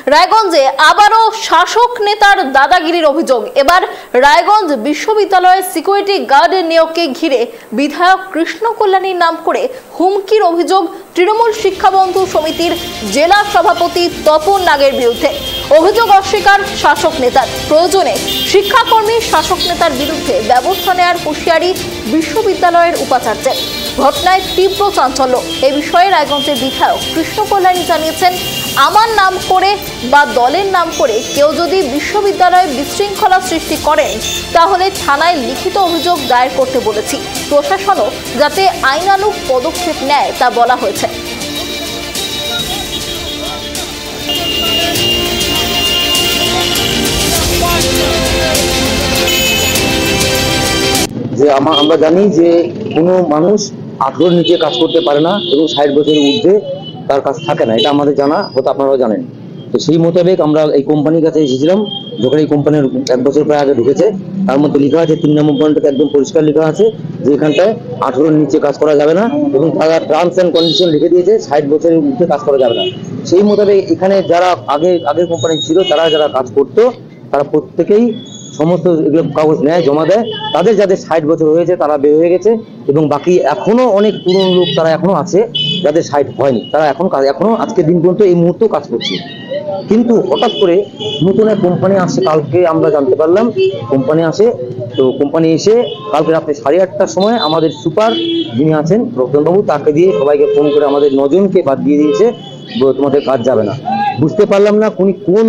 রায়গঞ্জে আবারও শাসক নেতার দাদাগিরির অভিযোগ। এবার রায়গঞ্জ বিশ্ববিদ্যালয়ের সিকিউরিটি গার্ডের নিয়োগকে ঘিরে বিধায়ক কৃষ্ণ কল্যাণীর নাম করে হুমকির অভিযোগ তৃণমূল শিক্ষা বন্ধু সমিতির জেলা সভাপতি তপন নাগের বিরুদ্ধে। অভিযোগ অস্বীকার শাসক নেতার, প্রয়োজনে শিক্ষাকর্মী শাসক নেতার বিরুদ্ধে ব্যবস্থা নেওয়ার হুঁশিয়ারি বিশ্ববিদ্যালয়ের উপাচার্যের। ঘটনায় তীব্র চাঞ্চল্য। এ বিষয়ে রায়গঞ্জের বিধায়ক কৃষ্ণ কল্যাণী জানিয়েছেন, আমার নাম করে বা দলের নাম করে কেউ যদি বিশ্ববিদ্যালয়ে বিশৃঙ্খলা সৃষ্টি করেন তাহলে থানায় লিখিত অভিযোগ দায়ের করতে বলেছি। প্রশাসনও যাতে আইনানুগ পদক্ষেপ নেয় তা বলা হয়েছে। যে আমরা জানি যে কোনো মানুষ 18 নিচে কাজ করতে পারে না এবং 60 বছরের ঊর্ধ্বে তার কাজ থাকে না, এটা আমাদের জানা, হয়তো আপনারাও জানেন। তো সেই মোতাবেক আমরা এই কোম্পানির কাছে এসেছিলাম। যখন এই কোম্পানির 1 বছর প্রায় আগে ঢুকেছে, তার মধ্যে লেখা আছে 3 নম্বর পয়েন্টে একদম পরিষ্কার লেখা আছে যে এখানটায় 18 নিচে কাজ করা যাবে না এবং তারা টার্মস অ্যান্ড কন্ডিশন লিখে দিয়েছে 60 বছরের ঊর্ধ্বে কাজ করা যাবে না। সেই মোতাবেক এখানে যারা আগের কোম্পানি ছিল, তারা যারা কাজ করতো তারা প্রত্যেকেই সমস্ত এগুলো কাগজ নেয়, জমা দেয়। তাদের যাদের 60 বছর হয়েছে তারা বের হয়ে গেছে এবং বাকি এখনো অনেক পুরনো লোক তারা এখনো আছে যাদের 60 হয়নি, তারা এখনো আজকের দিন পর্যন্ত এই মুহূর্তেও কাজ করছে। কিন্তু হঠাৎ করে নতুন এক কোম্পানি আসছে, কালকে আমরা জানতে পারলাম কোম্পানি আসে। তো কোম্পানি এসে কালকে রাত্রে 8:30টার সময় আমাদের সুপার যিনি আছেন রতনবাবু, তাকে দিয়ে সবাইকে ফোন করে আমাদের 9 জনকে বাদ দিয়ে দিয়েছে, তোমাদের কাজ যাবে না। বুঝতে পারলাম না উনি কোন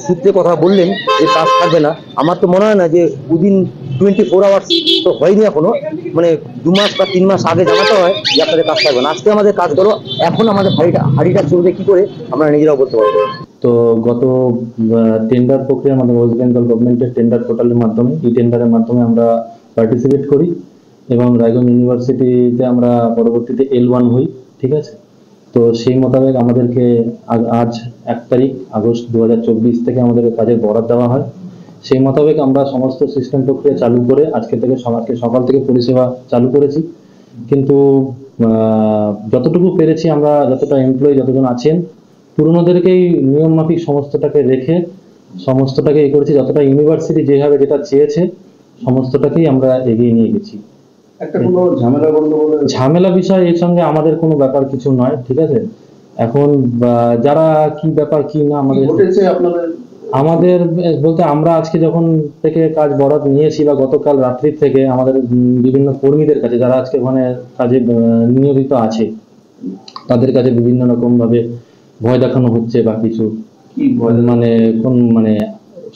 সূত্রে কথা বললেন যে কাজ থাকবে না। আমার তো মনে হয় না যে উইদিন 24 আওয়ার্স তো হয়নি এখনো, মানে 2 মাস বা 3 মাস আগে জানাতে হয় যে আপনাদের কাজ থাকবে না। আজকে আমাদের কাজ করো, এখন আমাদের হাড়িটা চলবে কি করে আমরা নিজেরাও বলতে পারবো। তো গত টেন্ডার প্রক্রিয়ার মাধ্যমে ওয়েস্ট বেঙ্গল গভর্নমেন্টের টেন্ডার পোর্টালের মাধ্যমে এই টেন্ডারের মাধ্যমে আমরা পার্টিসিপেট করি এবং রায়গঞ্জ ইউনিভার্সিটিতে আমরা পরবর্তীতে L1 হই, ঠিক আছে। তো সেই মোতাবেক আমাদেরকে আজ 1 তারিখ আগস্ট 2024 থেকে আমাদের কাজের বরাদ দেওয়া হয়। সেই মোতাবেক আমরা সমস্ত সিস্টেম প্রক্রিয়া চালু করে আজকে সকাল থেকে পরিষেবা চালু করেছি। কিন্তু যতটুকু পেরেছি আমরা, যতটা এমপ্লয়ি যতজন আছেন, পুরনোদেরকেই নিয়ম মাফিক সমস্তটাকে রেখে সমস্তটাকে করেছি। যতটা ইউনিভার্সিটি যেভাবে যেটা চেয়েছে সমস্তটাকেই আমরা এগিয়ে নিয়ে গেছি। একটা কোনো ঝামেলা বিষয় এর সঙ্গে আমাদের কোনো ব্যাপার কিছু নয়, ঠিক আছে। এখন যারা কি ব্যাপার কি না আমাদের বলতে, আমরা আজকে যখন থেকে কাজ বরাদ নিয়েছি বা গতকাল রাত্রি থেকে আমাদের বিভিন্ন কর্মীদের কাছে যারা আজকে ওখানে কাজে নিয়োজিত আছে তাদের কাছে বিভিন্ন রকম ভাবে ভয় দেখানো হচ্ছে বা কিছু, মানে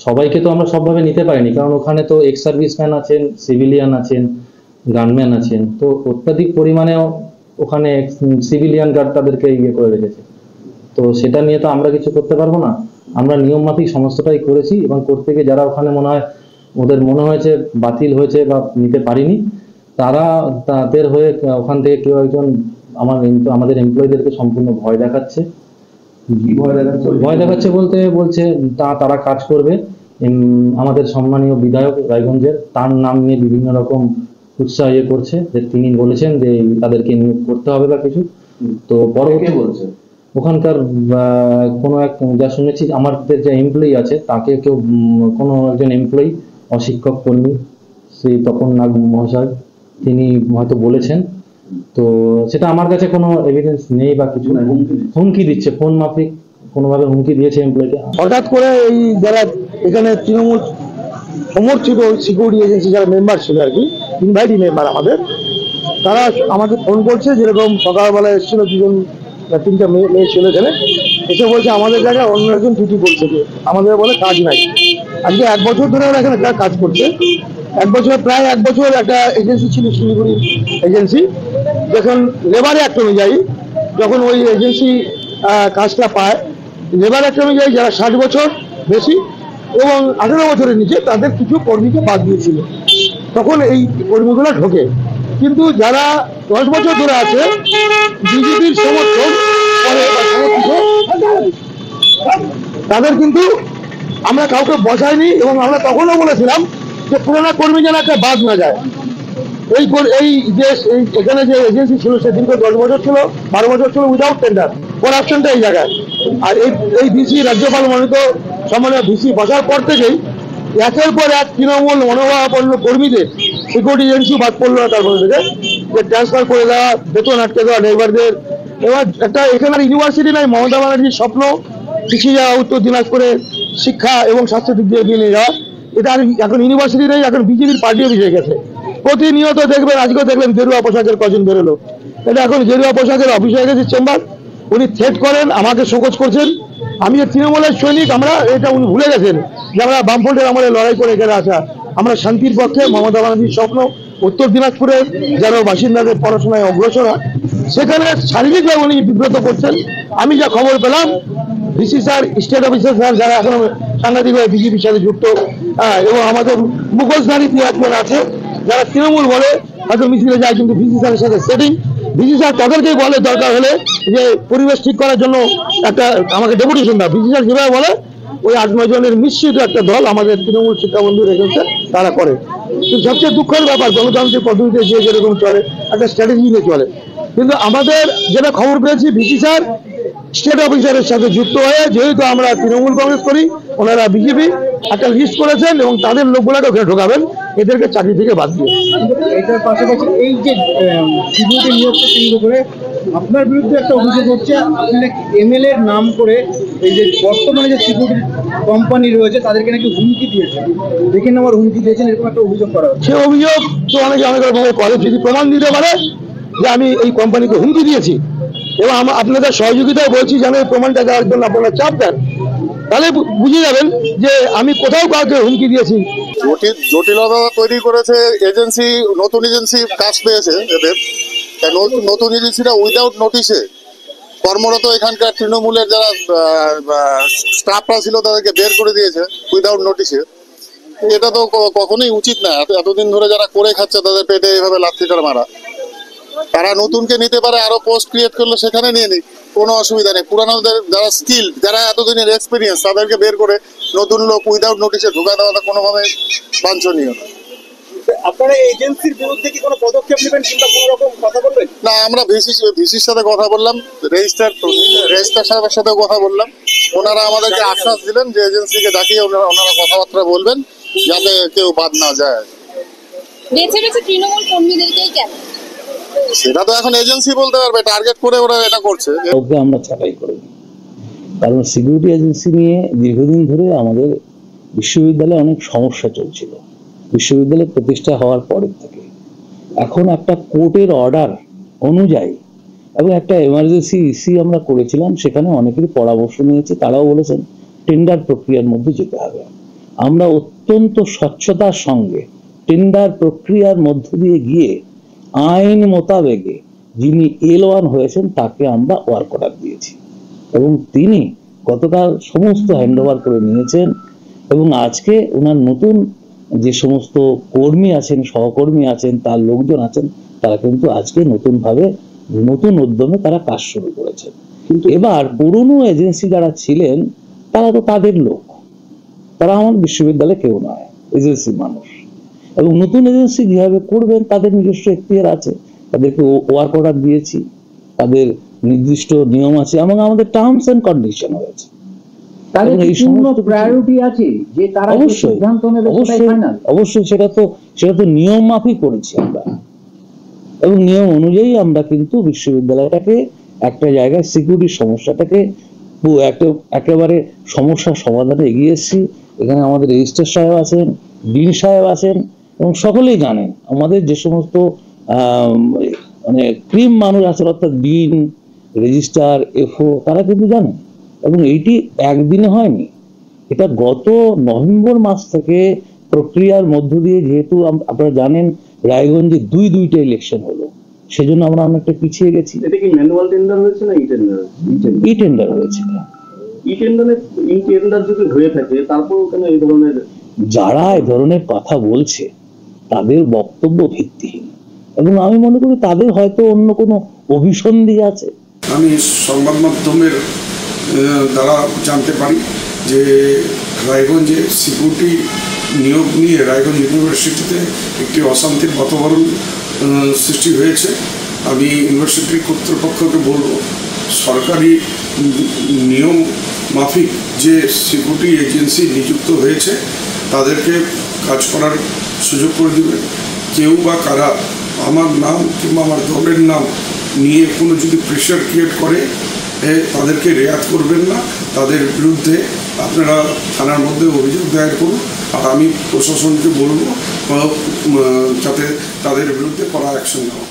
সবাইকে তো আমরা সবভাবে নিতে পারিনি, কারণ ওখানে তো এক্স সার্ভিসম্যান আছেন, সিভিলিয়ান আছেন, গানম্যান আছেন। তো অত্যাধিক পরিমাণে ওখানে সিভিলিয়ান গার্ড তাদেরকে করে রেখেছে। তো সেটা নিয়ে তো আমরা কিছু করতে পারবো না। আমরা নিয়ম মাফিক সমস্তটাই করেছি এবং করতে গিয়ে যারা ওখানে ওদের মনে হয়েছে বাতিল হয়েছে বা নিতে পারিনি, তাদের হয়ে ওখান থেকে কেউ একজন আমাদের এমপ্লয়ীদেরকে সম্পূর্ণ ভয় দেখাচ্ছে। ভয় দেখাচ্ছে বলছে তারা কাজ করবে। আমাদের সম্মানীয় বিধায়ক রায়গঞ্জের, তার নাম নিয়ে বিভিন্ন রকম উৎসাহ করছে যে তিনি বলেছেন যে তাদেরকে নিয়োগ করতে হবে বা কিছু। তো পরবর্তী বলছে ওখানকার কোনো এক, যা শুনেছি আমাদের যে এমপ্লয়ি আছে তাকে কেউ, কোনো একজন এমপ্লয়ি অশিক্ষক কর্মী শ্রী তপন নাগ মহাশয়, তিনি হয়তো বলেছেন। তো সেটা আমার কাছে কোনো এভিডেন্স নেই বা কিছু। হুমকি দিচ্ছে, ফোন মাফিক কোনোভাবে হুমকি দিয়েছে এমপ্লয়িকে। হঠাৎ করে এই যারা এখানে তৃণমূল সমর্থিত সিকিউরিটি এজেন্সি যারা মেম্বার ছিল আর কি, ইনভাইটি মেম্বার আমাদের, তারা আমাকে ফোন করছে। যেরকম সকালবেলা এসেছিল 3টা মেয়ে ছিল এখানে, এসে বলছে আমাদের জায়গায় অন্য একজন ডিউটি করছে, আমাদের বলে কাজ নাই। আজকে 1 বছর ধরে ওরা এখানে কাজ করছে। প্রায় 1 বছর একটা এজেন্সি ছিল, শিলিগুড়ি এজেন্সি। যখন লেবার অ্যাক্ট অনুযায়ী যখন ওই এজেন্সি কাজটা পায়, লেবার অ্যাক্ট অনুযায়ী যারা 60 বছর বেশি এবং 18 বছরের নিচে তাদের কিছু কর্মীকে বাদ দিয়েছিল, তখন এই কর্মীগুলো ঢোকে। কিন্তু যারা 10 বছর ধরে আছে, বিজেপির সমর্থক তাদের কিন্তু আমরা কাউকে বসাইনি এবং আমরা তখনও বলেছিলাম যে পুরোনো কর্মী যেন একটা বাদ না যায়। এখানে যে এজেন্সি ছিল সে দীর্ঘ 10 বছর ছিল, 12 বছর ছিল উইদাউট টেন্ডার। করাপশনটা এই জায়গায় আর এই ভিসি রাজ্যপাল মনোনীত সম্মানীয় ভিসি বসার পর থেকেই একের পর এক তৃণমূল মনোভাবাপন্ন কর্মীদের সিকিউরিটি এজেন্সি বাদ পড়লো না তারপর থেকে, যে ট্রান্সফার করে দেওয়া, বেতন আটকে দেওয়া ড্রাইভারদের। এবার একটা এখানে ইউনিভার্সিটি নাই, মমতা ব্যানার্জির স্বপ্ন পিছিয়ে যাওয়া উত্তর দিনাজপুরে শিক্ষা এবং স্বাস্থ্য দিক দিয়ে এগিয়ে নিয়ে যাওয়া, এটা আর এখন ইউনিভার্সিটি নেই, এখন বিজেপির পার্টি অফিস হয়ে গেছে। প্রতিনিয়ত দেখবেন, আজকেও দেখবেন গেরুয়া পোশাকের কজন বেরোলো, এটা এখন গেরুয়া পোশাকের অফিস হয়ে গেছে চেম্বার। উনি থ্রেট করেন, আমাকে শোকজ করছেন। আমি যে তৃণমূলের সৈনিক, আমরা এটা উনি ভুলে গেছেন যে আমরা বামফ্রন্টের আমাদের লড়াই করে এখানে আসা, আমরা শান্তির পক্ষে। মমতা ব্যানার্জির স্বপ্ন উত্তর দিনাজপুরের যেন বাসিন্দাদের পড়াশোনায় অগ্রসর হয়, সেখানে শারীরিকভাবে উনি বিব্রত করছেন। আমি যা খবর পেলাম, DC sir, state officer sir, যারা এখন সাংঘাতিকভাবে বিজেপির সাথে যুক্ত, এবং আমাদের মুখোশধারী একজন আছে, যারা তৃণমূল বলে হয়তো মিছিলে যায়, কিন্তু ডিসি স্যারের সাথে সেটিং। ডিসি স্যার তাদেরকেই বলে দরকার হলে যে পরিবেশ ঠিক করার জন্য একটা আমাকে ডেপুটেশন দাও। ডিসি স্যার যেভাবে বলে, ওই 8-9 জনের মিশ্রিত একটা দল আমাদের তৃণমূল শিক্ষাবন্ধু রেখেছে, তারা করে। কিন্তু সবচেয়ে দুঃখের ব্যাপার, গণতান্ত্রিক পদ্ধতিতে যে যেরকম চলে, একটা স্ট্র্যাটেজি নিয়ে চলে। কিন্তু আমাদের যেটা খবর পেয়েছি, ভিসি স্যার স্টেট অফিসারের সাথে যুক্ত হয়ে, যেহেতু আমরা তৃণমূল কংগ্রেস করি, ওনারা বিজেপি, একটা লিস্ট করেছেন এবং তাদের লোকগুলোকে ওখানে ঢোকাবেন, এদেরকে চাকরি থেকে বাদ দিয়ে। এটার পাশাপাশি এই যে সিকিউরিটি নিয়োগকে কেন্দ্র করে আপনার বিরুদ্ধে একটা অভিযোগ হচ্ছে, আপনি নাকি এমএলএ এর নাম করে এই যে বর্তমানে যে সিকিউরিটি কোম্পানি রয়েছে তাদেরকে নাকি হুমকি দিয়েছেন, দেখে নেওয়ার হুমকি দিয়েছেন, এরকম একটা অভিযোগ করা হচ্ছে। সে অভিযোগ তো অনেকে অনেক রকম করে, যদি প্রমাণ দিতে পারে যে আমি এই কোম্পানিকে হুমকি দিয়েছি, এবং আপনাদের সহযোগিতায় বলছি যেন এই প্রমাণটা দেওয়ার জন্য আপনারা চাপ দেন, তাহলে বুঝে যাবেন যে আমি কোথাও কাউকে হুমকি দিয়েছি। জটিলতা তৈরি করেছে এজেন্সি, নতুন এজেন্সি কাজ পেয়েছে এদের। নতুন এজেন্সিটা উইদাউট নোটিশে কর্মরত এখানকার তৃণমূলের যারা স্টাফরা ছিল তাদেরকে বের করে দিয়েছে উইদাউট নোটিশে। এটা তো কখনোই উচিত না। এতদিন ধরে যারা করে খাচ্ছে তাদের পেটে এইভাবে লাথিটার মারা। তারা নতুনকে নিতে পারে, আরো পোস্ট ক্রিয়েট করলে সেখানে নিয়ে নিক, কোনো অসুবিধা নেই। পুরানোদের যারা স্কিল, যারা এতদিনের এক্সপিরিয়েন্স, তাদেরকে বের করে নতুন লোক উইদাউট নোটিশে ঢোকা দেওয়াটা কোনোভাবে বাঞ্ছনীয় না। আপনারা এজেন্সির বিরুদ্ধে কি কোনো পদক্ষেপ নেবেন কিংবা কোনো রকম কথা বলবেন? না, আমরা ভিসির সাথে কথা বললাম, রেজিস্ট্রার সাহেবের সাথেও কথা বললাম। ওনারা আমাদেরকে আশ্বাস দিলেন যে এজেন্সিকে ডাকিয়ে ওনারা কথাবার্তা বলবেন যাতে কেউ বাদ না যায়। বেছে বেছে তৃণমূল কর্মীদেরকেই কেন? সেটা তো এখন এজেন্সি বলতে পারবে, টার্গেট করে ওরা এটা করছে। ওকে আমরা ছাঁটাই করিনি, কারণ সিকিউরিটি এজেন্সি নিয়ে দীর্ঘদিন ধরে আমাদের বিশ্ববিদ্যালয়ে অনেক সমস্যা চলছিল। বিশ্ববিদ্যালয় প্রতিষ্ঠা হওয়ার পরের থেকে এখন একটা কোর্টের অর্ডার অনুযায়ী এবং একটা এমার্জেন্সি ইসি আমরা করেছিলাম, সেখানে অনেকেরই পরামর্শ নিয়েছি, তারাও বলেছেন টেন্ডার প্রক্রিয়ার মধ্যে যেতে হবে। আমরা অত্যন্ত স্বচ্ছতার সঙ্গে টেন্ডার প্রক্রিয়ার মধ্য দিয়ে গিয়ে আইন মোতাবেকে যিনি L1 হয়েছেন তাকে আমরা ওয়ার্ক অর্ডার দিয়েছি, এবং তিনি গতকাল সমস্ত হ্যান্ডওভার করে নিয়েছেন। এবং আজকে ওনার নতুন যে সমস্ত কর্মী আছেন, সহকর্মী আছেন, তার লোকজন আছেন, তারা কিন্তু আজকে নতুনভাবে নতুন উদ্যমে তারা কাজ শুরু করেছেন। কিন্তু এবার পুরনো এজেন্সি যারা ছিলেন তারা তো তাদের লোক, তারা আমার বিশ্ববিদ্যালয়ে কেউ নয়, এজেন্সি মানুষ। এবং নতুন এজেন্সি যেভাবে করবেন তাদের নিজস্ব এখতিয়ার আছে, তাদেরকে ওয়ার্ক অর্ডার দিয়েছি, তাদের নির্দিষ্ট নিয়ম আছে এবং আমাদের টার্মস এন্ড কন্ডিশন হয়েছে। অবশ্যই সেটা তো নিয়ম মাফিক করেছি আমরা, এবং নিয়ম অনুযায়ী আমরা কিন্তু বিশ্ববিদ্যালয়টাকে একটা জায়গায় সিকিউরিটির সমস্যাটাকে একেবারে সমস্যার সমাধানে এগিয়ে এসেছি। এখানে আমাদের রেজিস্ট্রার সাহেব আছেন, ডিন সাহেব আছেন, এবং সকলেই জানেন আমাদের যে সমস্ত মানে ক্রিম মানুষ আছেন, অর্থাৎ ডিন, রেজিস্ট্রার, এফও, তারা কিন্তু জানেন। এবং এইটি একদিনে হয়নি, এটা গত নভেম্বর মাস থেকে প্রক্রিয়ার মধ্য দিয়ে, যেহেতু আপনারা জানেন রায়গঞ্জে দুইটা ইলেকশন হলো, সেজন্য আমরা অনেকটা পিছিয়ে গেছি। এটা কি ম্যানুয়াল টেন্ডার হয়েছে না ই টেন্ডার হয়েছে? ই টেন্ডার যদি হয়ে থাকে তারপর কেন এই ধরনের, যারা এই ধরনের কথা বলছে তাদের বক্তব্য ভিত্তিহীন, এবং আমি মনে করি তাদের হয়তো অন্য কোনো অভিসন্ধি আছে। আমি সংবাদ মাধ্যমের দ্বারা জানতে পারি যে রায়গঞ্জে সিকিউরিটি নিয়োগ নিয়ে রায়গঞ্জ ইউনিভার্সিটিতে একটি অশান্তির বাতাবরণ সৃষ্টি হয়েছে। আমি ইউনিভার্সিটির কর্তৃপক্ষকে বলবো সরকারি নিয়ম মাফিক যে সিকিউরিটি এজেন্সি নিযুক্ত হয়েছে তাদেরকে কাজ করার সুযোগ করে দেবেন। কেউ বা কারা আমার নাম কিংবা আমার দলের নাম নিয়ে কোনো যদি প্রেশার ক্রিয়েট করে তাদেরকে রেয়াত করবেন না, তাদের বিরুদ্ধে আপনারা থানার মধ্যে অভিযোগ দায়ের করুন। আর আমি প্রশাসনকে বলবো যাতে তাদের বিরুদ্ধে কড়া অ্যাকশন নেওয়া।